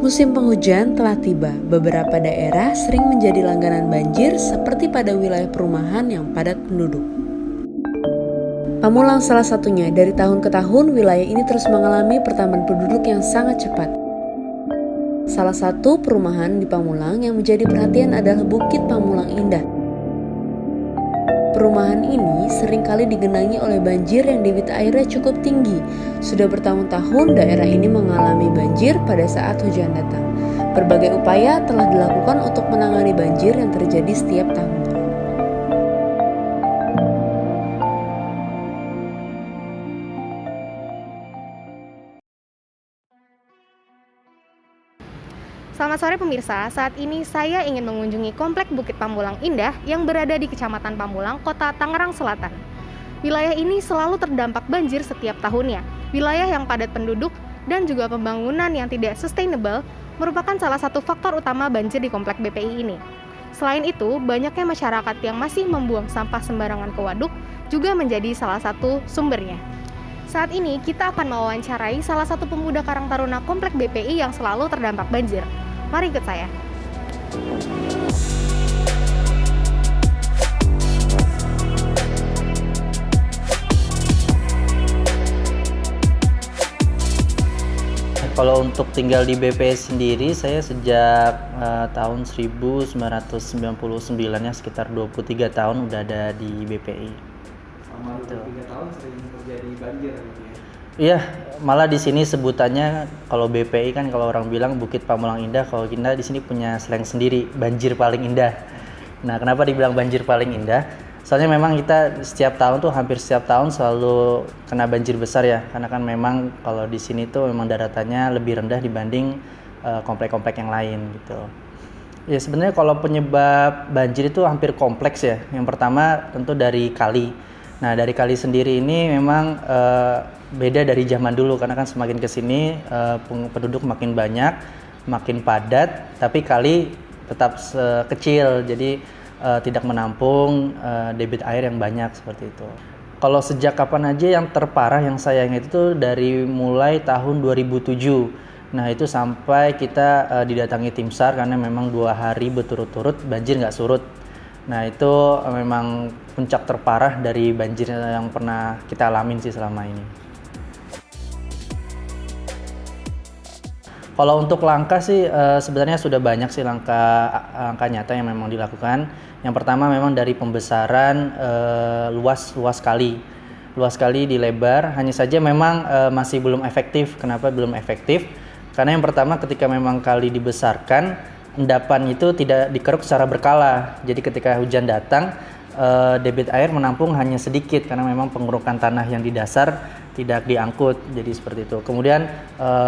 Musim penghujan telah tiba. Beberapa daerah sering menjadi langganan banjir seperti pada wilayah perumahan yang padat penduduk. Pamulang salah satunya. Dari tahun ke tahun, wilayah ini terus mengalami pertambahan penduduk yang sangat cepat. Salah satu perumahan di Pamulang yang menjadi perhatian adalah Bukit Pamulang Indah. Perumahan ini seringkali digenangi oleh banjir yang debit airnya cukup tinggi. Sudah bertahun-tahun daerah ini mengalami banjir pada saat hujan datang. Berbagai upaya telah dilakukan untuk menangani banjir yang terjadi setiap tahun. Selamat sore pemirsa, saat ini saya ingin mengunjungi Komplek Bukit Pamulang Indah yang berada di Kecamatan Pamulang, Kota Tangerang Selatan. Wilayah ini selalu terdampak banjir setiap tahunnya. Wilayah yang padat penduduk dan juga pembangunan yang tidak sustainable merupakan salah satu faktor utama banjir di Komplek BPI ini. Selain itu, banyaknya masyarakat yang masih membuang sampah sembarangan ke waduk juga menjadi salah satu sumbernya. Saat ini kita akan mewawancarai salah satu pemuda Karang Taruna Komplek BPI yang selalu terdampak banjir. Mari ikut saya. Kalau untuk tinggal di BPI sendiri, saya sejak tahun 1999 ya, sekitar 23 tahun udah ada di BPI. Selama 23 tahun sering terjadi banjir gitu ya? Iya, malah di sini sebutannya kalau BPI kan kalau orang bilang Bukit Pamulang Indah, kalau kita di sini punya slang sendiri, banjir paling indah. Nah, kenapa dibilang banjir paling indah? Soalnya memang kita hampir setiap tahun selalu kena banjir besar ya, karena kan memang kalau di sini tuh memang daratannya lebih rendah dibanding komplek-komplek yang lain gitu. Ya sebenarnya kalau penyebab banjir itu hampir kompleks ya. Yang pertama tentu dari kali. Nah dari kali sendiri ini memang beda dari zaman dulu, karena kan semakin kesini penduduk makin banyak, makin padat, tapi kali tetap kecil, jadi tidak menampung debit air yang banyak seperti itu. Kalau sejak kapan aja yang terparah yang saya ingat itu dari mulai tahun 2007. Nah itu sampai kita didatangi tim SAR karena memang 2 hari berturut-turut banjir nggak surut. Nah itu memang puncak terparah dari banjir yang pernah kita alamin sih selama ini. Kalau untuk langkah sih sebenarnya sudah banyak sih langkah nyata yang memang dilakukan. Yang pertama memang dari pembesaran luas kali dilebar. Hanya saja memang masih belum efektif. Kenapa belum efektif? Karena yang pertama ketika memang kali dibesarkan, endapan itu tidak dikeruk secara berkala. Jadi ketika hujan datang, debit air menampung hanya sedikit karena memang pengerukan tanah yang di dasar tidak diangkut, jadi seperti itu. Kemudian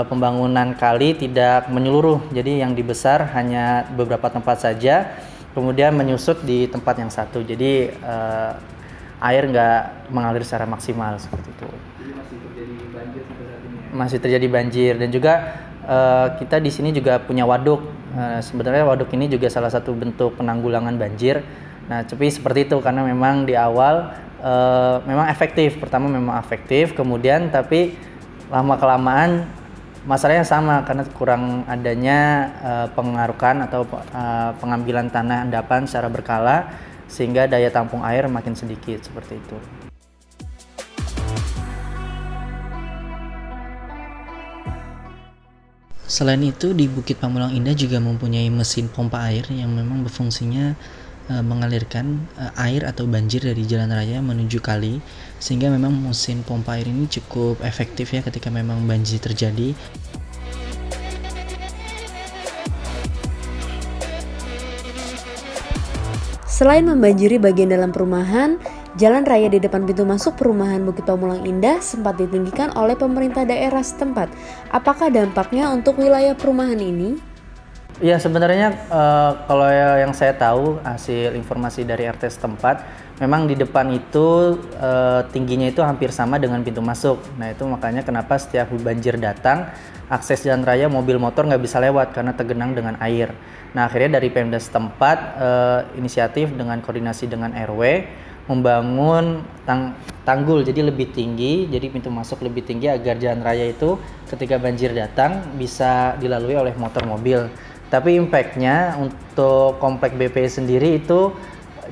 pembangunan kali tidak menyeluruh, jadi yang dibesar hanya beberapa tempat saja, kemudian menyusut di tempat yang satu, jadi air nggak mengalir secara maksimal seperti itu. Jadi masih terjadi banjir sampai saat ini ya? Masih terjadi banjir, dan juga kita di sini juga punya waduk. Sebenarnya waduk ini juga salah satu bentuk penanggulangan banjir. Nah, tapi seperti itu karena memang di awal memang efektif. Pertama memang efektif, kemudian tapi lama-kelamaan masalahnya sama karena kurang adanya pengarukan atau pengambilan tanah endapan secara berkala sehingga daya tampung air makin sedikit seperti itu. Selain itu di Bukit Pamulang Indah juga mempunyai mesin pompa air yang memang berfungsinya mengalirkan air atau banjir dari jalan raya menuju kali, sehingga memang mesin pompa air ini cukup efektif ya ketika memang banjir terjadi. Selain membanjiri bagian dalam perumahan, jalan raya di depan pintu masuk perumahan Bukit Pamulang Indah sempat ditinggikan oleh pemerintah daerah setempat. Apakah dampaknya untuk wilayah perumahan ini? Ya sebenarnya kalau yang saya tahu hasil informasi dari RT setempat, memang di depan itu tingginya itu hampir sama dengan pintu masuk. Nah itu makanya kenapa setiap banjir datang, akses jalan raya mobil motor nggak bisa lewat karena tergenang dengan air. Nah akhirnya dari Pemda setempat inisiatif dengan koordinasi dengan RW membangun tanggul jadi lebih tinggi, jadi pintu masuk lebih tinggi agar jalan raya itu ketika banjir datang bisa dilalui oleh motor mobil. Tapi impact-nya untuk komplek BPI sendiri itu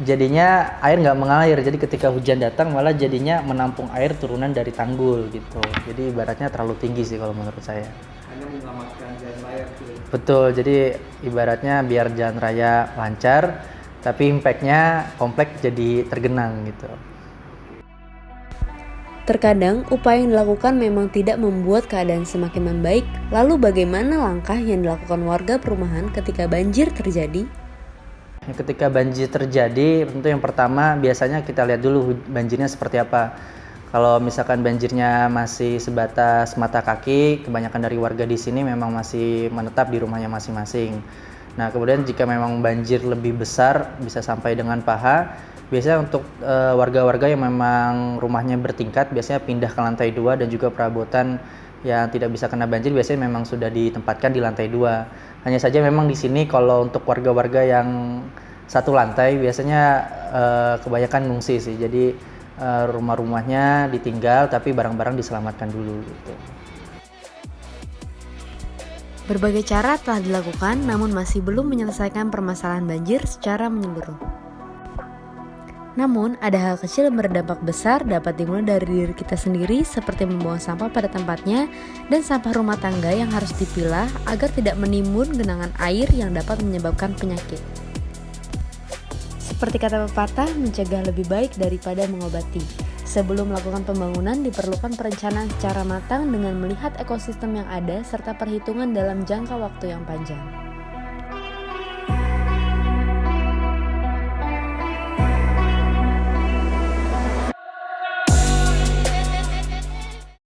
jadinya air nggak mengalir, jadi ketika hujan datang malah jadinya menampung air turunan dari tanggul gitu. Jadi ibaratnya terlalu tinggi sih kalau menurut saya. Hanya menyelamatkan jalan raya gitu. Betul, jadi ibaratnya biar jalan raya lancar tapi impact-nya komplek jadi tergenang gitu. Terkadang upaya yang dilakukan memang tidak membuat keadaan semakin membaik. Lalu bagaimana langkah yang dilakukan warga perumahan ketika banjir terjadi? Ketika banjir terjadi, tentu yang pertama biasanya kita lihat dulu banjirnya seperti apa. Kalau misalkan banjirnya masih sebatas mata kaki, kebanyakan dari warga di sini memang masih menetap di rumahnya masing-masing. Nah, kemudian jika memang banjir lebih besar, bisa sampai dengan paha, biasanya untuk warga-warga yang memang rumahnya bertingkat, biasanya pindah ke lantai 2 dan juga perabotan yang tidak bisa kena banjir biasanya memang sudah ditempatkan di lantai 2. Hanya saja memang di sini kalau untuk warga-warga yang satu lantai biasanya kebanyakan ngungsi sih. Jadi rumah-rumahnya ditinggal tapi barang-barang diselamatkan dulu gitu. Berbagai cara telah dilakukan namun masih belum menyelesaikan permasalahan banjir secara menyeluruh. Namun, ada hal kecil yang berdampak besar dapat dimulai dari diri kita sendiri seperti membuang sampah pada tempatnya dan sampah rumah tangga yang harus dipilah agar tidak menimbun genangan air yang dapat menyebabkan penyakit. Seperti kata pepatah, mencegah lebih baik daripada mengobati. Sebelum melakukan pembangunan diperlukan perencanaan secara matang dengan melihat ekosistem yang ada serta perhitungan dalam jangka waktu yang panjang.